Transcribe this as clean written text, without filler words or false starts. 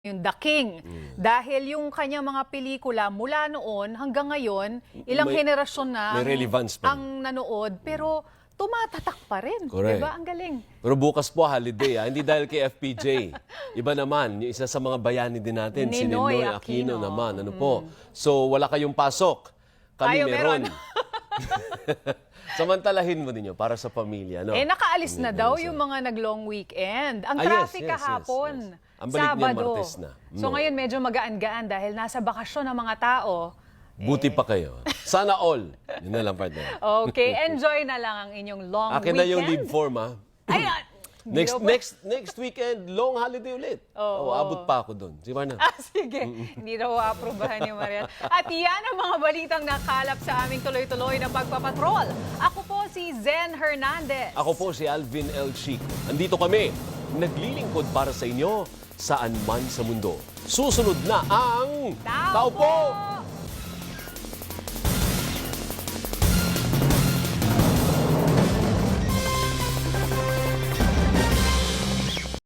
yung The King. Dahil yung kanyang mga pelikula mula noon hanggang ngayon, ilang henerasyon na may relevance pa. ang nanood, pero tumatatak pa rin. Correct. Diba? Ang galing. Pero bukas po holiday, hindi dahil kay FPJ. Iba naman, yung isa sa mga bayani din natin, si Ninoy Ninoy Aquino Aquino. naman. Ano po? So wala kayong pasok. Kami Tayo meron. Samantalahin mo ninyo para sa pamilya. No? Nakaalis na daw yung mga nag-long weekend. Ang yes, traffic yes, kahapon, yes, yes. Ang balik niya, Sabado. Martes na. So ngayon medyo magaan-gaan dahil nasa bakasyon ng mga tao. Buti pa kayo. Sana all. Yun na lang, partner. Okay, enjoy na lang ang inyong long Akin weekend. na yung leave form, ha? Ay, Next weekend, long holiday ulit. Abot pa ako doon. Si Marna. Sige, hindi daw aprobahan ni Marian. At yan ang mga balitang nakalap sa aming tuloy-tuloy na pagpapatrol. Ako po si Zen Hernandez. Ako po si Alvin L. Chic. Andito kami, naglilingkod para sa inyo saan man sa mundo. Susunod na ang Taupo!